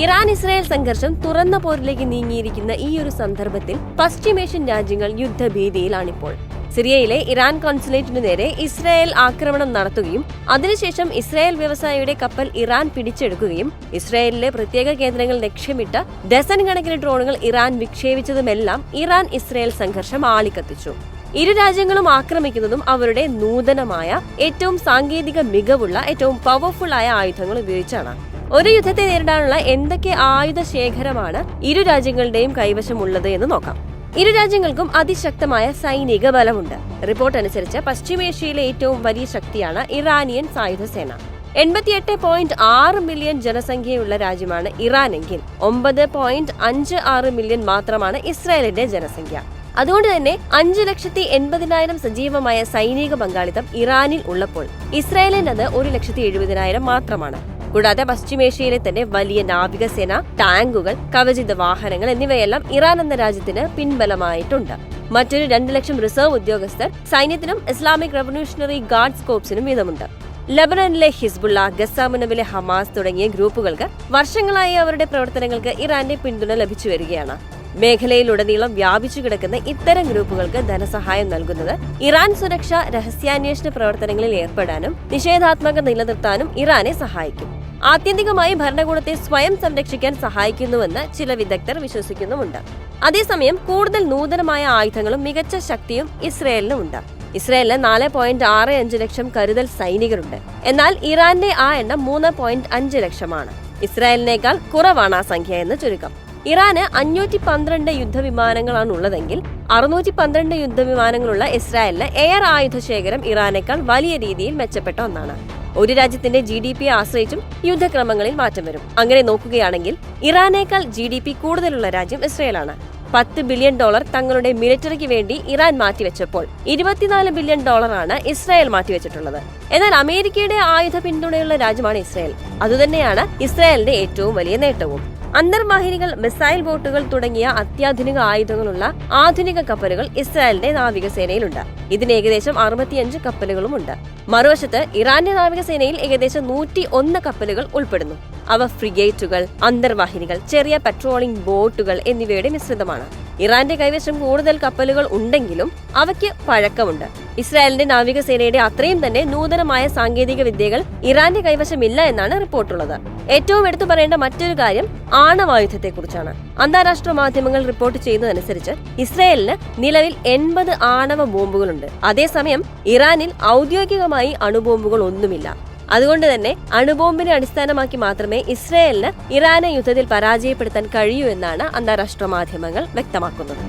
Iran Israel സംഘർഷം തുറന്ന പോരിലേക്ക് നീങ്ങിയിരിക്കുന്ന ഈ ഒരു സന്ദർഭത്തിൽ പശ്ചിമേഷ്യൻ രാജ്യങ്ങൾ യുദ്ധഭീതിയിലാണിപ്പോൾ. സിറിയയിലെ ഇറാൻ കോൺസുലേറ്റിനു നേരെ ഇസ്രായേൽ ആക്രമണം നടത്തുകയും അതിനുശേഷം ഇസ്രായേൽ വ്യവസായിയുടെ കപ്പൽ ഇറാൻ പിടിച്ചെടുക്കുകയും ഇസ്രായേലിലെ പ്രത്യേക കേന്ദ്രങ്ങൾ ലക്ഷ്യമിട്ട് ഡസൻ കണക്കിന് ഡ്രോണുകൾ ഇറാൻ വിക്ഷേപിച്ചതുമെല്ലാം ഇറാൻ ഇസ്രായേൽ സംഘർഷം ആളിക്കത്തിച്ചു. ഇരു രാജ്യങ്ങളും ആക്രമിക്കുന്നതും അവരുടെ നൂതനമായ, ഏറ്റവും സാങ്കേതിക മികവുള്ള, ഏറ്റവും പവർഫുൾ ആയ ആയുധങ്ങൾ ഉപയോഗിച്ചാണ്. ഒരു യുദ്ധത്തെ നേരിടാനുള്ള എന്തൊക്കെ ആയുധ ശേഖരമാണ് ഇരു രാജ്യങ്ങളുടെയും കൈവശമുള്ളത് എന്ന് നോക്കാം. ഇരു രാജ്യങ്ങൾക്കും അതിശക്തമായ സൈനിക ബലമുണ്ട്. റിപ്പോർട്ട് അനുസരിച്ച് പശ്ചിമേഷ്യയിലെ ഏറ്റവും വലിയ ശക്തിയാണ് ഇറാനിയൻ സായുധ സേന. 88.6 മില്യൺ ജനസംഖ്യയുള്ള രാജ്യമാണ് ഇറാനെങ്കിൽ 9.56 മില്യൺ മാത്രമാണ് ഇസ്രായേലിന്റെ ജനസംഖ്യ. അതുകൊണ്ട് തന്നെ 5,80,000 സജീവമായ സൈനിക പങ്കാളിത്തം ഇറാനിൽ ഉള്ളപ്പോൾ ഇസ്രായേലിനത് 1,70,000 മാത്രമാണ്. കൂടാതെ പശ്ചിമേഷ്യയിലെ തന്നെ വലിയ നാവികസേന, ടാങ്കുകൾ, കവചിത വാഹനങ്ങൾ എന്നിവയെല്ലാം ഇറാൻ എന്ന രാജ്യത്തിന് പിൻബലമായിട്ടുണ്ട്. മറ്റൊരു 2 ലക്ഷം റിസർവ് ഉദ്യോഗസ്ഥർ സൈന്യത്തിനും ഇസ്ലാമിക് റവല്യൂഷണറി ഗാർഡ്സ് കോർപ്സിനും വീതമുണ്ട്. ലബനനിലെ ഹിസ്ബുള്ള, ഗസാമുനബിലെ ഹമാസ് തുടങ്ങിയ ഗ്രൂപ്പുകൾക്ക് വർഷങ്ങളായി അവരുടെ പ്രവർത്തനങ്ങൾക്ക് ഇറാന്റെ പിന്തുണ ലഭിച്ചു വരികയാണ്. മേഖലയിലുടനീളം വ്യാപിച്ചു കിടക്കുന്ന ഇത്തരം ഗ്രൂപ്പുകൾക്ക് ധനസഹായം നൽകുന്നത് ഇറാൻ സുരക്ഷ, രഹസ്യാന്വേഷണ പ്രവർത്തനങ്ങളിൽ ഏർപ്പെടാനും നിഷേധാത്മകത നിലനിർത്താനും ഇറാനെ സഹായിക്കും. ആത്യന്തികമായി ഭരണകൂടത്തെ സ്വയം സംരക്ഷിക്കാൻ സഹായിക്കുന്നുവെന്ന് ചില വിദഗ്ധർ വിശ്വസിക്കുന്നുമുണ്ട്. അതേസമയം കൂടുതൽ നൂതനമായ ആയുധങ്ങളും മികച്ച ശക്തിയും ഇസ്രായേലിനുമുണ്ട്. ഇസ്രായേലിന് 4.65 ലക്ഷം കരുതൽ സൈനികരുണ്ട്. എന്നാൽ ഇറാന്റെ ആ എണ്ണം 3.5 ലക്ഷമാണ്. ഇസ്രായേലിനേക്കാൾ കുറവാണ് ആ സംഖ്യ എന്ന് ചുരുക്കം. ഇറാന് 512 യുദ്ധവിമാനങ്ങളാണ് ഉള്ളതെങ്കിൽ 612 യുദ്ധവിമാനങ്ങളുള്ള ഇസ്രായേലിന് എയർ ആയുധശേഖരം ഇറാനേക്കാൾ വലിയ രീതിയിൽ മെച്ചപ്പെട്ട ഒന്നാണ്. ഒരു രാജ്യത്തിന്റെ GDP ആശ്രയിച്ചും യുദ്ധക്രമങ്ങളിൽ മാറ്റം വരും. അങ്ങനെ നോക്കുകയാണെങ്കിൽ ഇറാനേക്കാൾ GDP കൂടുതലുള്ള രാജ്യം ഇസ്രായേലാണ്. $10 ബില്യൺ തങ്ങളുടെ മിലിറ്ററിക്ക് വേണ്ടി ഇറാൻ മാറ്റിവെച്ചപ്പോൾ $24 ബില്യൺ ഇസ്രായേൽ മാറ്റിവെച്ചിട്ടുള്ളത്. എന്നാൽ അമേരിക്കയുടെ ആയുധ പിന്തുണയുള്ള രാജ്യമാണ് ഇസ്രായേൽ. അതുതന്നെയാണ് ഇസ്രായേലിന്റെ ഏറ്റവും വലിയ നേട്ടവും. അന്തർവാഹിനികൾ, മിസൈൽ ബോട്ടുകൾ തുടങ്ങിയ അത്യാധുനിക ആയുധങ്ങളുള്ള ആധുനിക കപ്പലുകൾ ഇസ്രായേലിന്റെ നാവികസേനയിലുണ്ട്. ഇതിന് ഏകദേശം 65 കപ്പലുകളുമുണ്ട്. മറുവശത്ത് ഇറാന്റെ നാവികസേനയിൽ ഏകദേശം 101 കപ്പലുകൾ ഉൾപ്പെടുന്നു. അവ ഫ്രിഗേറ്റുകൾ, അന്തർവാഹിനികൾ, ചെറിയ പെട്രോളിംഗ് ബോട്ടുകൾ എന്നിവയുടെ മിശ്രിതമാണ്. ഇറാന്റെ കൈവശം കൂടുതൽ കപ്പലുകൾ ഉണ്ടെങ്കിലും അവയ്ക്ക് പഴക്കമുണ്ട്. ഇസ്രായേലിന്റെ നാവികസേനയുടെ അത്രയും തന്നെ നൂതനമായ സാങ്കേതിക വിദ്യകൾ ഇറാന്റെ കൈവശമില്ല എന്നാണ് റിപ്പോർട്ടുള്ളത്. ഏറ്റവും എടുത്തു പറയേണ്ട മറ്റൊരു കാര്യം ആണവായുധത്തെക്കുറിച്ചാണ്. അന്താരാഷ്ട്ര മാധ്യമങ്ങൾ റിപ്പോർട്ട് ചെയ്യുന്നതനുസരിച്ച് ഇസ്രായേലിന് നിലവിൽ 80 ആണവ ബോംബുകളുണ്ട്. അതേസമയം ഇറാനിൽ ഔദ്യോഗികമായി അണുബോംബുകൾ ഒന്നുമില്ല. അതുകൊണ്ട് തന്നെ അണുബോംബിനെ അടിസ്ഥാനമാക്കി മാത്രമേ ഇസ്രായേലിന് ഇറാനെ യുദ്ധത്തിൽ പരാജയപ്പെടുത്താൻ കഴിയൂ എന്നാണ് അന്താരാഷ്ട്ര മാധ്യമങ്ങൾ വ്യക്തമാക്കുന്നത്.